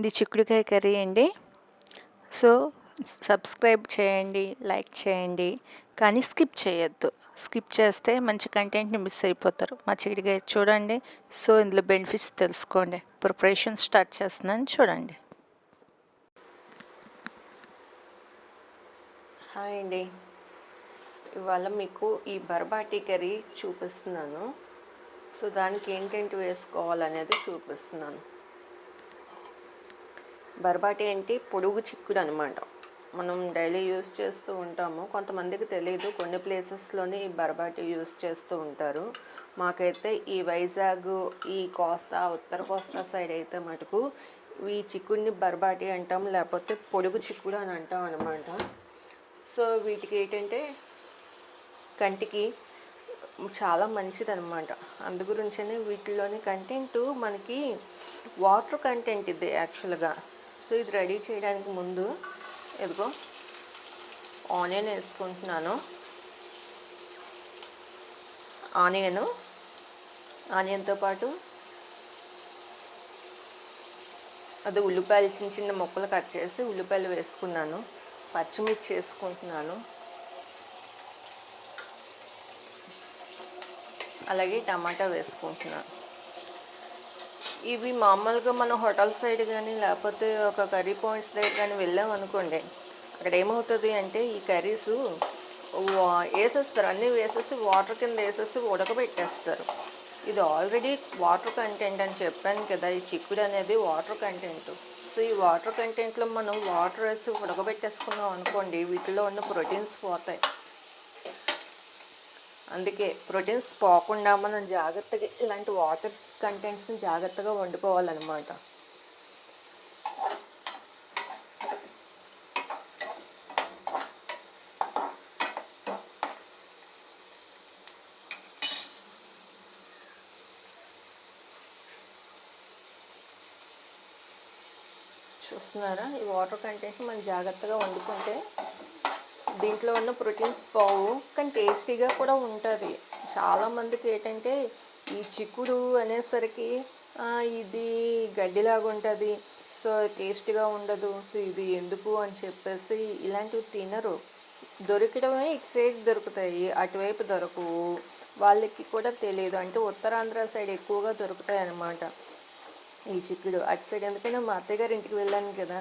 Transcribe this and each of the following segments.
ఇది చిక్కుడుకాయ కర్రీ అండి. సో సబ్స్క్రైబ్ చేయండి, లైక్ చేయండి, కానీ స్కిప్ చేయొద్దు. స్కిప్ చేస్తే మంచి కంటెంట్ని మిస్ అయిపోతారు. మా చిక్కుడుకాయ చూడండి. సో ఇందులో బెనిఫిట్స్ తెలుసుకోండి. ప్రిపరేషన్ స్టార్ట్ చేస్తున్నాను, చూడండి. హాయ్ అండి. ఇవాళ మీకు ఈ బర్బాటీ కర్రీ చూపిస్తున్నాను. సో దానికి ఏంటేంటి వేసుకోవాలనేది చూపిస్తున్నాను. బర్బాటీ అంటే పొడుగు చిక్కుడు అనమాట. మనం డైలీ యూస్ చేస్తూ ఉంటాము. కొంతమందికి తెలియదు, కొన్ని ప్లేసెస్లోనే ఈ బర్బాటీ యూస్ చేస్తూ ఉంటారు. మాకైతే ఈ వైజాగ్, ఈ కోస్తా, ఉత్తర కోస్తా సైడ్ అయితే మటుకు ఈ చిక్కుడిని బర్బాటీ అంటాం, లేకపోతే పొడుగు చిక్కుడు అని అంటాం అనమాట. సో వీటికి ఏంటంటే కంటికి చాలా మంచిదన్నమాట. అందు గురించనే వీటిలోని కంటెంట్ మనకి వాటర్ కంటెంట్ ఇది యాక్చువల్గా. సో ఇది రెడీ చేయడానికి ముందు ఇదిగో ఆనియన్ వేసుకుంటున్నాను. ఆనియన్తో పాటు అది ఉల్లిపాయలు చిన్న చిన్న ముక్కలు కట్ చేసి ఉల్లిపాయలు వేసుకున్నాను. పచ్చిమిర్చి వేసుకుంటున్నాను. అలాగే టమాటా వేసుకుంటున్నాను. ఇవి మామూలుగా మనం హోటల్ సైడ్ కానీ లేకపోతే ఒక కర్రీ పాయింట్స్ దగ్గర కానీ వెళ్ళామనుకోండి, అక్కడ ఏమవుతుంది అంటే ఈ కర్రీస్ వేసేస్తారు, అన్నీ వేసేసి వాటర్ కింద వేసేసి ఉడకబెట్టేస్తారు. ఇది ఆల్రెడీ వాటర్ కంటెంట్ అని చెప్పాను కదా, ఈ చిక్కుడు అనేది వాటర్ కంటెంట్. సో ఈ వాటర్ కంటెంట్లో మనం వాటర్ వేసి ఉడకబెట్టేసుకున్నాం అనుకోండి, వీటిలో ఉన్న ప్రోటీన్స్ పోతాయి. అందుకే ప్రోటీన్స్ పోకుండా మనం జాగ్రత్తగా ఇలాంటి వాటర్ కంటెంట్స్ని జాగ్రత్తగా వండుకోవాలన్నమాట. చూస్తున్నారా, ఈ వాటర్ కంటెంట్ని మనం జాగ్రత్తగా వండుకుంటే దీంట్లో ఉన్న ప్రోటీన్స్ పోవు, కానీ టేస్టీగా కూడా ఉంటుంది. చాలామందికి ఏంటంటే ఈ చిక్కుడు అనేసరికి ఇది గడ్డిలాగా ఉంటుంది, సో టేస్ట్గా ఉండదు, సో ఇది ఎందుకు అని చెప్పేసి ఇలాంటివి తినరు. దొరికడమే ఇటు సైడ్ దొరుకుతాయి, అటువైపు దొరకవు. వాళ్ళకి కూడా తెలియదు. అంటే ఉత్తరాంధ్ర సైడ్ ఎక్కువగా దొరుకుతాయి అన్నమాట ఈ చిక్కుడు. అటు సైడ్ ఎందుకంటే మా అత్తయ్య గారి ఇంటికి వెళ్ళాను కదా,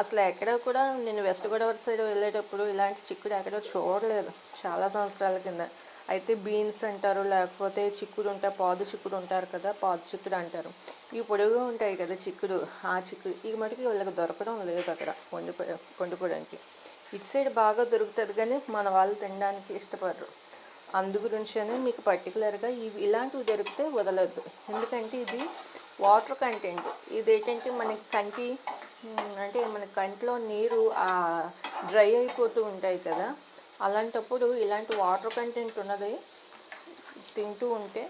అసలు ఎక్కడ కూడా నేను వెస్ట్ గోదావరి సైడ్ వెళ్ళేటప్పుడు ఇలాంటి చిక్కుడు ఎక్కడో చూడలేదు చాలా సంవత్సరాల కింద. అయితే బీన్స్ అంటారు, లేకపోతే చిక్కుడు ఉంటాయి, పాదు చిక్కుడు ఉంటారు కదా, పాదు చిక్కుడు అంటారు. ఇవి పొడుగుగా ఉంటాయి కదా చిక్కుడు, ఆ చిక్కుడు ఈ మటుకు వీళ్ళకి దొరకడం లేదు అక్కడ వండుకోవడానికి. ఇటు సైడ్ బాగా దొరుకుతుంది, కానీ మన వాళ్ళు తినడానికి ఇష్టపడరు. అందు గురించనే మీకు పర్టికులర్గా ఇలాంటివి దొరికితే వదలొద్దు. ఎందుకంటే ఇది వాటర్ కంటెంట్. ఇది ఏంటంటే మనకి అంటే మన కంటిలో నీరు డ్రై అయిపోతూ ఉంటాయి కదా, అలాంటప్పుడు ఇలాంటి వాటర్ కంటెంట్ ఉన్నది తింటూ ఉంటే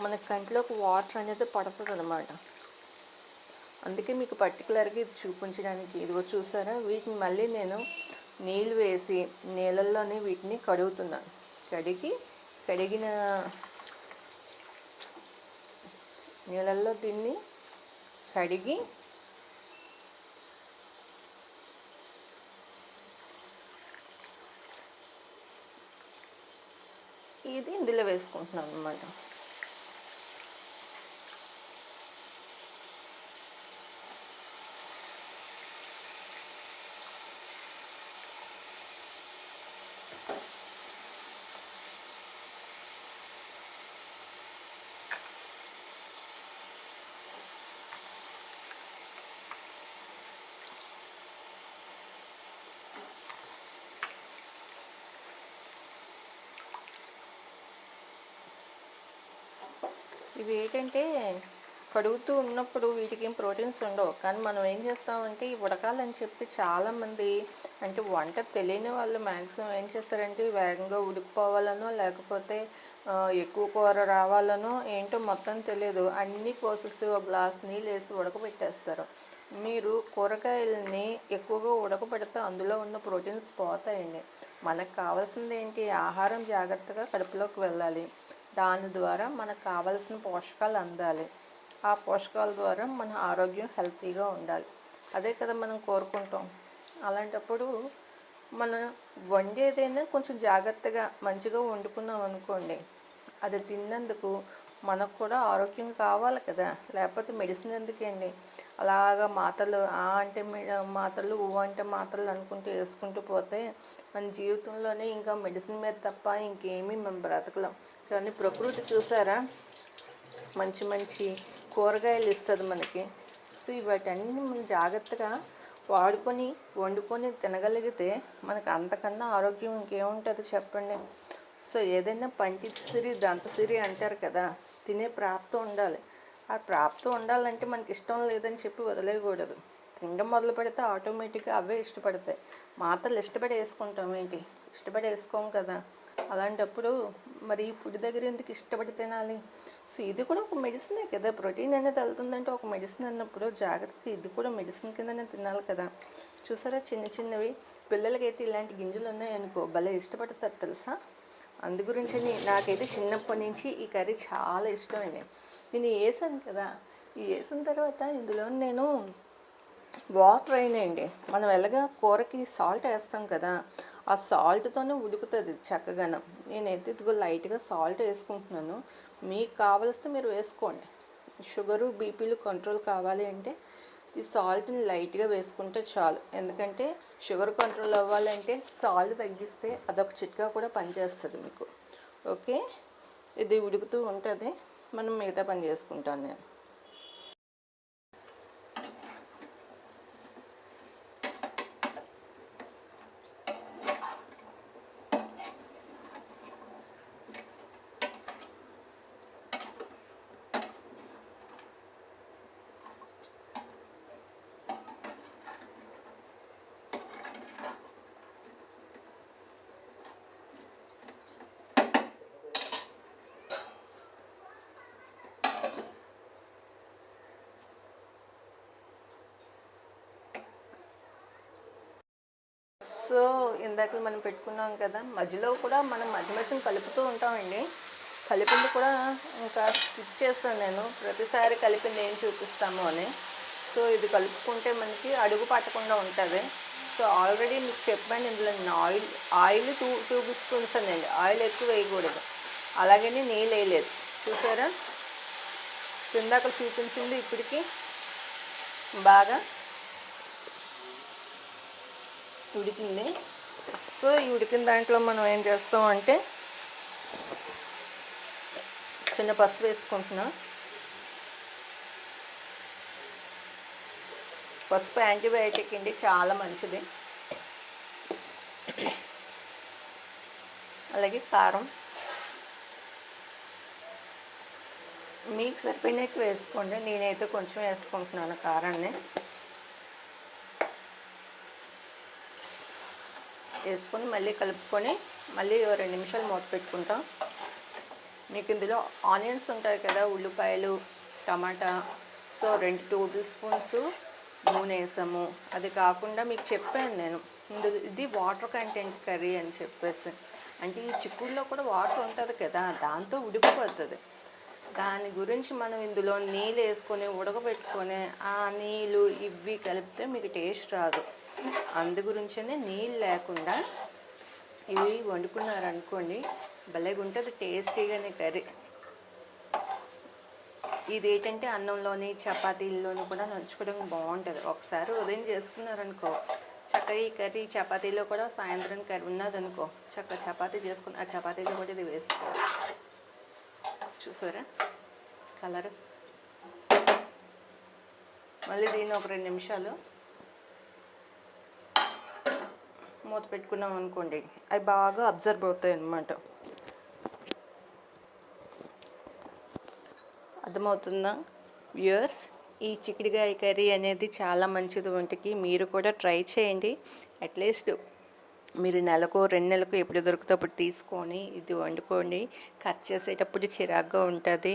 మన కంటిలోకి వాటర్ అనేది పడుతుంది అన్నమాట. అందుకే మీకు పర్టికులర్గా ఇది చూపించడానికి. ఇదిగో చూసారా, వీటిని మళ్ళీ నేను నీళ్ళు వేసి నీళ్ళల్లోనే వీటిని కడుగుతున్నాను. కడిగిన నీళ్ళల్లో దీన్ని కడిగి ఇది ఇందులో వేసుకుంటున్నాను అన్నమాట. ఇవి ఏంటంటే కడుగుతూ ఉన్నప్పుడు వీటికి ఏం ప్రోటీన్స్ ఉండవు, కానీ మనం ఏం చేస్తామంటే ఈ ఉడకాలని చెప్పి చాలామంది, అంటే వంట తెలియని వాళ్ళు మ్యాక్సిమం ఏం చేస్తారంటే వేగంగా ఉడికిపోవాలనో లేకపోతే ఎక్కువ కూర రావాలనో ఏంటో మొత్తం తెలియదు, అన్నీ పోసేసి ఒక గ్లాస్ నీళ్ళు వేసి ఉడకబెట్టేస్తారు. మీరు కూరగాయలని ఎక్కువగా ఉడకబెడితే అందులో ఉన్న ప్రోటీన్స్ పోతాయండి. మనకు కావాల్సింది ఏంటి, ఆహారం జాగ్రత్తగా కడుపులోకి వెళ్ళాలి, దాని ద్వారా మనకు కావలసిన పోషకాలు అందాలి. ఆ పోషకాల ద్వారా మన ఆరోగ్యం హెల్తీగా ఉండాలి. అదే కదా మనం కోరుకుంటాం. అలాంటప్పుడు మనం వండేదైనా కొంచెం జాగ్రత్తగా మంచిగా వండుకున్నాం అనుకోండి, అది తిన్నందుకు మనకు కూడా ఆరోగ్యం కావాలి కదా. లేకపోతే మెడిసిన్ ఎందుకండి? అలాగా మాటలు అంటే మాటలు అంటే మాటలు అనుకుంటూ వేసుకుంటూ పోతే మన జీవితంలోనే ఇంకా మెడిసిన్ మీద తప్ప ఇంకేమీ మనం బ్రతకలేం. కానీ ప్రకృతి చూసారా, మంచి మంచి కూరగాయలు ఇస్తుంది మనకి. సో వాటన్నీ మనం జాగ్రత్తగా వాడుకొని వండుకొని తినగలిగితే మనకు అంతకన్నా ఆరోగ్యం ఇంకేముంటుంది చెప్పండి. సో ఏదైనా పంటిసిరి దంతసిరి అంటారు కదా, తినే ప్రాప్తం ఉండాలి. ఆ ప్రాప్తం ఉండాలంటే మనకి ఇష్టం లేదని చెప్పి వదిలేయకూడదు. తినడం మొదలు పెడితే ఆటోమేటిక్గా అవే ఇష్టపడతాయి. మాత్రలు ఇష్టపడి వేసుకుంటాం ఏంటి? ఇష్టపడి వేసుకోం కదా. అలాంటప్పుడు మరి ఈ ఫుడ్ దగ్గర ఎందుకు ఇష్టపడి తినాలి? సో ఇది కూడా ఒక మెడిసినే కదా. ప్రోటీన్ అనేది వెళ్తుందంటే ఒక మెడిసిన్ అన్నప్పుడు జాగ్రత్త, ఇది కూడా మెడిసిన్ కిందనే తినాలి కదా. చూసారా, చిన్న చిన్నవి పిల్లలకైతే ఇలాంటి గింజలు ఉన్నాయనుకో భలే ఇష్టపడతారు తెలుసా. అందు గురించి నాకైతే చిన్నప్పటి నుంచి ఈ కర్రీ చాలా ఇష్టమైంది. నేను వేసాను కదా, ఈ వేసిన తర్వాత ఇందులో నేను వాటర్ అయినాయండి. మనం ఎలాగా కూరకి సాల్ట్ వేస్తాం కదా, ఆ సాల్ట్తోనే ఉడుకుతుంది చక్కగాను. నేనైతే ఇదిగో లైట్గా సాల్ట్ వేసుకుంటున్నాను. మీకు కావలిస్తే మీరు వేసుకోండి. షుగరు బీపీలు కంట్రోల్ కావాలి అంటే ఈ సాల్ట్ని లైట్గా వేసుకుంటే చాలు. ఎందుకంటే షుగర్ కంట్రోల్ అవ్వాలంటే సాల్ట్ తగ్గిస్తే అదొక చిట్కా కూడా పనిచేస్తుంది మీకు. ఓకే, ఇది ఉడుకుతూ ఉంటుంది, మనం మిగతా పని చేసుకుంటాను నేను. సో ఇందాక మనం పెట్టుకున్నాం కదా, మధ్యలో కూడా మనం మధ్యలో కలుపుతూ ఉంటామండి. కలిపింది కూడా ఇంకా స్కిప్ చేస్తాను నేను, ప్రతిసారి కలిపింది ఏం చూపిస్తాము అని. సో ఇది కలుపుకుంటే మనకి అడుగు పట్టకుండా ఉంటుంది. సో ఆల్రెడీ మీకు చెప్పాను, ఇందులో నేను ఆయిల్ 2 స్పూన్స్ అండి. ఆయిల్ ఎక్కువ వేయకూడదు. అలాగే నీళ్ళు వేయలేదు. చూసారా, ఇందాక చూపించింది ఇప్పటికి బాగా ఉడికింది. సో ఈ ఉడికిన దాంట్లో మనం ఏం చేస్తాం అంటే చిన్న పసుపు వేసుకుంటున్నాం. పసుపు యాంటీబయాటిక్ అండి, చాలా మంచిది. అలాగే కారం మీకు సరిపోయినట్టు వేసుకోండి. నేనైతే కొంచెం వేసుకుంటున్నాను కారాన్ని. వేసుకొని మళ్ళీ కలుపుకొని మళ్ళీ 2 నిమిషాలు మూత పెట్టుకుంటాం. మీకు ఇందులో ఆనియన్స్ ఉంటాయి కదా, ఉల్లిపాయలు, టమాటా. సో 2 టేబుల్ స్పూన్స్ నూనె వేసాము. అది కాకుండా మీకు చెప్పాను నేను, ఇది వాటర్ కంటెంట్ కర్రీ అని చెప్పేసి. అంటే ఈ చిక్కుడులో కూడా వాటర్ ఉంటుంది కదా, దాంతో ఉడికిపోతుంది. దాని గురించి మనం ఇందులో నీళ్ళు వేసుకొని ఉడకబెట్టుకొని ఆ నీళ్ళు ఇవి కలిపితే మీకు టేస్ట్ రాదు. అందు గురించనే నీళ్ళు లేకుండా ఇవి వండుకున్నారనుకోండి, భలేగా ఉంటుంది టేస్టీగానే కర్రీ. ఇది ఏంటంటే అన్నంలోని చపాతీల్లోని కూడా నంచుకోవడం బాగుంటుంది. ఒకసారి ఉదయం చేసుకున్నారనుకో చక్కగా ఈ కర్రీ చపాతీలో కూడా, సాయంత్రం కర్రీ ఉన్నదనుకో చక్కగా చపాతీ చేసుకుని ఆ చపాతీలో కూడా ఇది వేసుకోవాలి. చూసారా కలర్. మళ్ళీ దీన్ని ఒక 2 నిమిషాలు మూత పెట్టుకున్నాం అనుకోండి, అవి బాగా అబ్జర్వ్ అవుతాయి అన్నమాట. అర్థమవుతుందా వ్యూయర్స్? ఈ చిక్కుడుకాయ కర్రీ అనేది చాలా మంచిది ఒంటికి. మీరు కూడా ట్రై చేయండి. అట్లీస్ట్ మీరు నెలకో 2 నెలలకు ఎప్పుడు దొరికితే అప్పుడు తీసుకొని ఇది వండుకోండి. కట్ చేసేటప్పుడు చిరాగ్గా ఉంటుంది.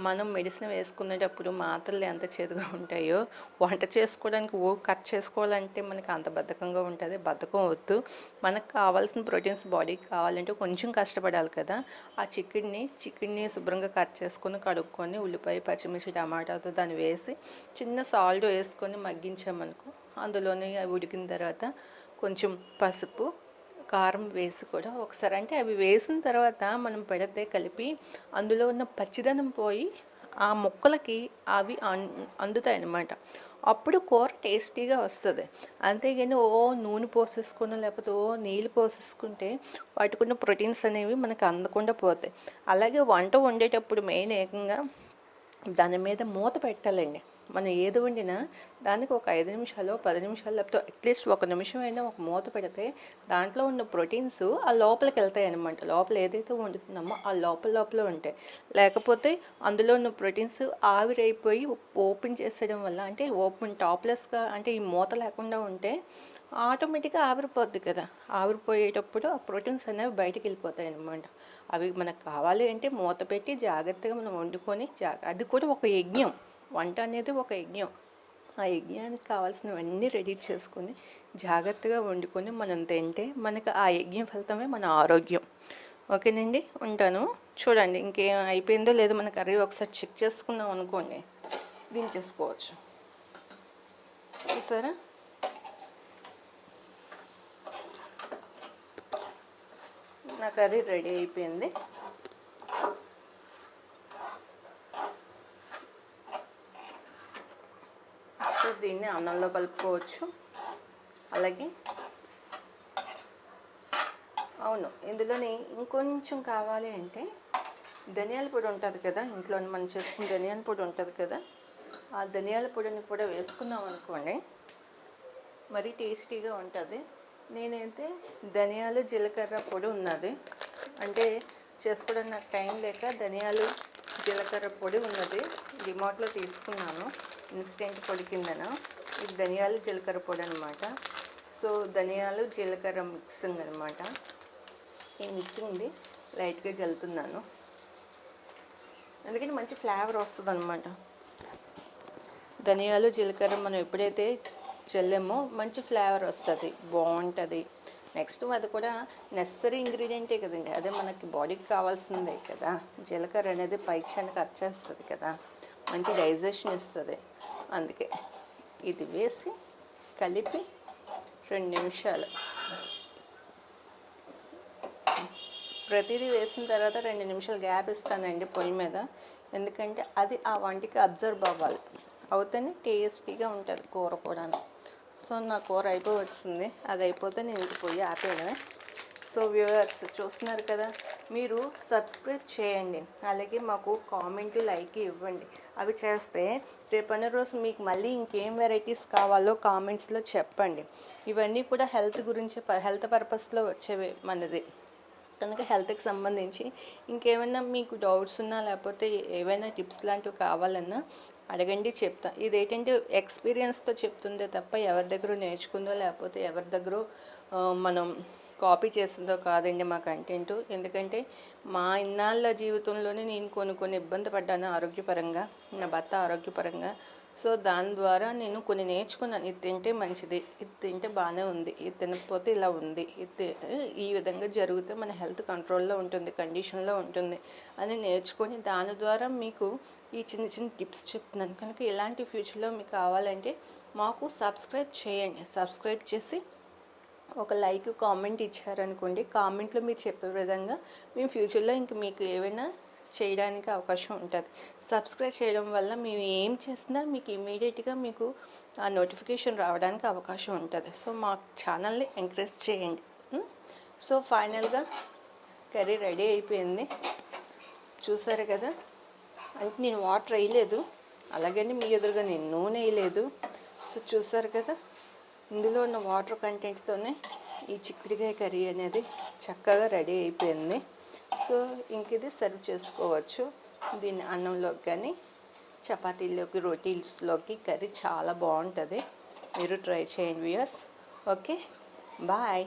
మనం మెడిసిన్ వేసుకునేటప్పుడు మాత్రలు ఎంత చేదుగా ఉంటాయో వంట చేసుకోవడానికి కట్ చేసుకోవాలంటే మనకి అంత బద్ధకంగా ఉంటుంది. బద్ధకం వద్దు. మనకు కావాల్సిన ప్రోటీన్స్ బాడీకి కావాలంటే కొంచెం కష్టపడాలి కదా. ఆ చికెన్ని శుభ్రంగా కట్ చేసుకొని కడుక్కొని ఉల్లిపాయ పచ్చిమిర్చి టమాటాతో దాన్ని వేసి చిన్న సాల్ట్ వేసుకొని మగ్గించామనుకో అందులోనే అవి ఉడికిన తర్వాత కొంచెం పసుపు కారం వేసి కూడా ఒకసారి అంటే అవి వేసిన తర్వాత మనం పెడితే కలిపి అందులో ఉన్న పచ్చిదనం పోయి ఆ ముక్కలకి అవి అందుతాయి అన్నమాట. అప్పుడు కూర టేస్టీగా వస్తుంది. అంతేగాని నూనె పోసేసుకున్న లేకపోతే నీళ్ళు పోసేసుకుంటే వాటికున్న ప్రోటీన్స్ అనేవి మనకు అందకుండా పోతాయి. అలాగే వంట వండేటప్పుడు మెయిన్ ఏకంగా దాని మీద మూత పెట్టాలండి. మనం ఏది వండినా దానికి ఒక 5 నిమిషాలు 10 నిమిషాలు లేకపోతే అట్లీస్ట్ 1 నిమిషం అయినా ఒక మూత పెడితే దాంట్లో ఉన్న ప్రోటీన్స్ ఆ లోపలికి వెళ్తాయి అనమాట. లోపల ఏదైతే వండుతున్నామో ఆ లోపల ఉంటాయి. లేకపోతే అందులో ఉన్న ప్రోటీన్స్ ఆవిరైపోయి ఓపెన్ చేసేయడం వల్ల అంటే టాప్లెస్గా అంటే ఈ మూత లేకుండా ఉంటే ఆటోమేటిక్గా ఆవిరిపోద్ది కదా. ఆవిరిపోయేటప్పుడు ఆ ప్రోటీన్స్ అనేవి బయటికి వెళ్ళిపోతాయి అన్నమాట. అవి మనకు కావాలి అంటే మూత పెట్టి జాగ్రత్తగా మనం వండుకొని అది కూడా ఒక యజ్ఞం. వంట అనేది ఒక యజ్ఞం. ఆ యజ్ఞానికి కావాల్సినవన్నీ రెడీ చేసుకొని జాగ్రత్తగా వండుకొని మనం తింటే మనకు ఆ యజ్ఞం ఫలితమే మన ఆరోగ్యం. ఓకేనండి, ఉంటాను. చూడండి ఇంకేం అయిపోయిందో లేదో మన కర్రీ ఒకసారి చెక్ చేసుకున్నాం అనుకోండి దించేసుకోవచ్చు. చూసారా, నా కర్రీ రెడీ అయిపోయింది. సో దీన్ని అన్నంలో కలుపుకోవచ్చు. అలాగే అవును, ఇందులోని ఇంకొంచెం కావాలి అంటే ధనియాల పొడి ఉంటుంది కదా, ఇంట్లో మనం చేసుకున్న ధనియాల పొడి ఉంటుంది కదా, ఆ ధనియాల పొడిని కూడా వేసుకున్నాం అనుకోండి మరీ టేస్టీగా ఉంటుంది. నేనైతే ధనియాలు జీలకర్ర పొడి ఉన్నది అంటే చేసుకోవడానికి నాకు టైం లేక ధనియాలు జీలకర్ర పొడి ఉన్నది డిమార్ట్లో తీసుకున్నాను ఇన్స్టెంట్ పొడి కిందన. ఇది ధనియాలు జీలకర్ర పొడి అనమాట. సో ధనియాలు జీలకర్ర మిక్సింగ్ అనమాట. ఈ మిక్సింగ్ది లైట్గా జల్లుతున్నాను అందుకని మంచి ఫ్లేవర్ వస్తుంది అనమాట. ధనియాలు జీలకర్ర మనం ఎప్పుడైతే చల్లామో మంచి ఫ్లేవర్ వస్తుంది, బాగుంటుంది. నెక్స్ట్ అది కూడా నెసరీ ఇంగ్రీడియంటే కదండి, అదే మనకి బాడీకి కావాల్సిందే కదా. జీలకర్ర అనేది పైచ్యాన్ని కట్ చేస్తుంది కదా, మంచి డైజెషన్ ఇస్తుంది. అందుకే ఇది వేసి కలిపి 2 నిమిషాలు ప్రతిదీ వేసిన తర్వాత 2 నిమిషాలు గ్యాప్ ఇస్తానండి పొయ్యి మీద. ఎందుకంటే అది ఆ వంటికి అబ్జర్వ్ అవ్వాలి, అవుతేనే టేస్టీగా ఉంటుంది కూర కూడా. సో నా కూర అయిపోవచ్చింది, అది అయిపోతే నేను ఇంక పొయ్యి ఆపేయడమే. సో వ్యూవర్స్ చూస్తున్నారు కదా, మీరు సబ్స్క్రైబ్ చేయండి, అలాగే మాకు కామెంట్ లైక్ ఇవ్వండి. అవి చేస్తే రేపన్న రోజు మీకు మళ్ళీ ఇంకేం వెరైటీస్ కావాలో కామెంట్స్లో చెప్పండి. ఇవన్నీ కూడా హెల్త్ గురించి హెల్త్ పర్పస్లో వచ్చేవి మనది కనుక హెల్త్కి సంబంధించి ఇంకేమైనా మీకు డౌట్స్ ఉన్నా లేకపోతే ఏవైనా టిప్స్ లాంటివి కావాలన్నా అడగండి, చెప్తా. ఇదేంటంటే ఎక్స్పీరియన్స్తో చెప్తుందే తప్ప ఎవరి దగ్గర నేర్చుకుందో లేకపోతే ఎవరి దగ్గర మనం కాపీ చేసిందో కాదండి మా కంటెంట్. ఎందుకంటే మా ఇన్నాళ్ళ జీవితంలోనే నేను కొన్ని ఇబ్బంది పడ్డాను ఆరోగ్యపరంగా, నా భర్త ఆరోగ్యపరంగా. సో దాని ద్వారా నేను కొన్ని నేర్చుకున్నాను. ఇది తింటే మంచిది, ఇది తింటే బాగానే ఉంది, ఇది తినకపోతే ఇలా ఉంది, ఈ విధంగా జరిగితే మన హెల్త్ కంట్రోల్లో ఉంటుంది, కండిషన్లో ఉంటుంది అని నేర్చుకొని దాని ద్వారా మీకు ఈ చిన్న టిప్స్ చెప్తున్నాను. కనుక ఇలాంటి ఫ్యూచర్లో మీకు కావాలంటే మాకు సబ్స్క్రైబ్ చేయండి. సబ్స్క్రైబ్ చేసి ఒక లైక్ కామెంట్ ఇచ్చారనుకోండి, కామెంట్లో మీరు చెప్పే విధంగా మేము ఫ్యూచర్లో ఇంక మీకు ఏమైనా చేయడానికి అవకాశం ఉంటుంది. సబ్స్క్రైబ్ చేయడం వల్ల మేము ఏం చేసినా మీకు ఇమీడియట్గా మీకు ఆ నోటిఫికేషన్ రావడానికి అవకాశం ఉంటుంది. సో మా ఛానల్ని ఎంకరేజ్ చేయండి. సో ఫైనల్గా కర్రీ రెడీ అయిపోయింది, చూసారు కదా. అంటే నేను వాటర్ వేయలేదు, అలాగని మీ ఎదురుగా నేను నూనె వేయలేదు. సో చూసారు కదా, ఇందులో ఉన్న వాటర్ కంటెంట్తోనే ఈ చిక్కుడుకాయ కర్రీ అనేది చక్కగా రెడీ అయిపోయింది. సో ఇంక ఇది సర్వ్ చేసుకోవచ్చు. దీన్ని అన్నంలోకి కానీ చపాతీలోకి రోటీస్లోకి కర్రీ చాలా బాగుంటుంది. మీరు ట్రై చేయండి వ్యూయర్స్. Okay, bye.